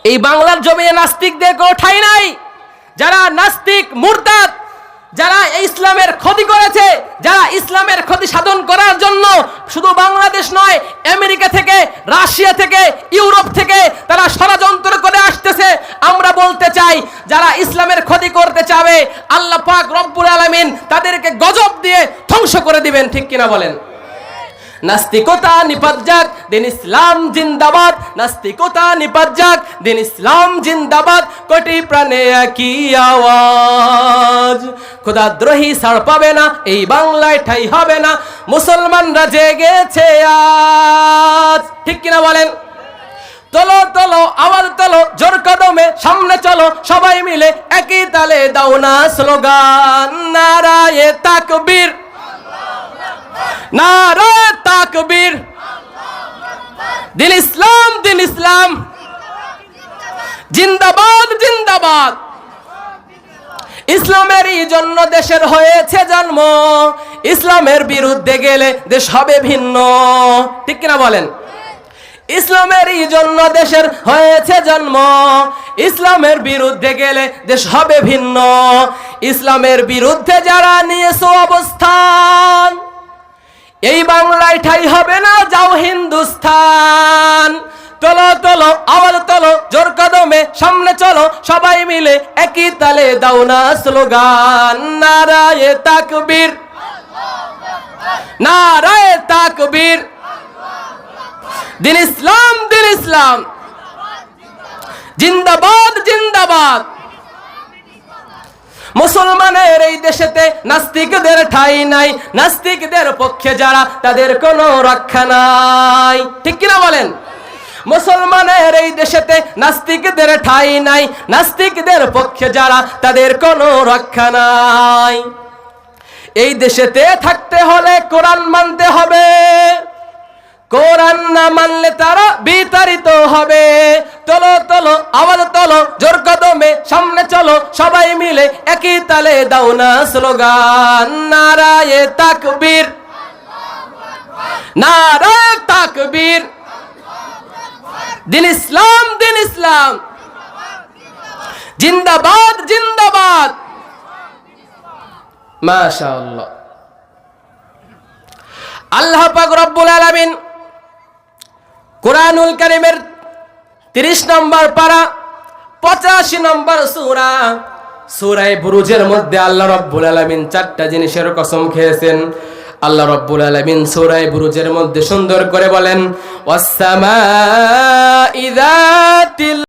এই বাংলার জমিনে নাস্তিকদের কোনো ঠাঁই নাই। যারা নাস্তিক মুরতাদ, যারা ইসলামের ক্ষতি করেছে, যারা ইসলামের ক্ষতি সাধন করার জন্য শুধু বাংলাদেশ নয়, আমেরিকা থেকে, রাশিয়া থেকে, ইউরোপ থেকে তারা ষড়যন্ত্র করে আসতেছে। আমরা বলতে চাই, যারা ইসলামের ক্ষতি করতে চাবে আল্লাহ পাক রব্বুল আলামিন তাদেরকে গজব দিয়ে ধ্বংস করে দিবেন। ঠিক কিনা বলেন? নাস্তিকতা নিপাত যাক, দিন ইসলাম জিন্দাবাদ। নাস্তিকতা নিপাত যাক, দিন ইসলাম জিন্দাবাদ। কোটি প্রাণে একই আওয়াজ। খোদাদ্রোহী ছাড় পাবে না, এই বাংলায় ঠাই হবে না। মুসলমানরা জেগেছে আজ। ঠিক কিনা বলেন? তোলো তোলো আওয়াজ তোলো, জোর কদমে সামনে চলো, সবাই মিলে একই তালে দাও না স্লোগান। নারায়ে তাকবীর, নারায়ে তাকবীর। দিন ইসলাম, দিন ইসলাম জিন্দাবাদ, জিন্দাবাদ। ইসলামেরই জন্য দেশের হয়েছে জন্ম, ইসলামের বিরুদ্ধে গেলে দেশ হবে ভিন্ন। ঠিক কিনা বলেন? ইসলামেরই জন্য দেশের হয়েছে জন্ম, ইসলামের বিরুদ্ধে গেলে দেশ হবে ভিন্ন। ইসলামের বিরুদ্ধে যারা নিয়েছো অবস্থান, এই বাংলায় ঠাই হবে না, যাও হিন্দুস্তান। তোলো তোলো আওয়াজ তোলো, জোর কদমে সামনে চলো, সবাই মিলে একই তালে দাও না স্লোগান। নারায়ে তাকবীর, নারায়ে তাকবীর। দিন ইসলাম, দিন ইসলাম জিন্দাবাদ, জিন্দাবাদ। মুসলমানের এই দেশেতে নাস্তিকদের ঠাঁই নাই। নাস্তিকদের পক্ষে যারা, তাদের কোনো রক্ষা নাই। ঠিক কিনা বলেন? মুসলমানের এই দেশেতে নাস্তিকদের ঠাঁই নাই। নাস্তিকদের পক্ষে যারা, তাদের কোনো রক্ষা নাই। এই দেশেতে থাকতে হলে কোরআন মানতে হবে, কোরআন না মানলে তারা বিতাড়িত হবে। তোলো তোলো আওয়াজ তোলো, জোর কদমে সামনে চলো, সবাই মিলে একই তালে দাও না স্লোগান। নারায়ে তাকবীর, নারায়ে তাকবীর। দিন ইসলাম, দিন ইসলাম জিন্দাবাদ, জিন্দাবাদ। মাশাআল্লাহ। আল্লাহ পাক রব্বুল আলামিন কুরআনুল কারীমের 30 নম্বর পারা 85 নম্বর সূরা, সূরা বুরুজের মধ্যে আল্লাহ রব্বুল আলামিন 4টা জিনিসের কসম খেয়েছেন। আল্লাহ রব্বুল আলামিন সূরা বুরুজের মধ্যে সুন্দর করে বলেন, ওয়াস সামাঈ যাতিল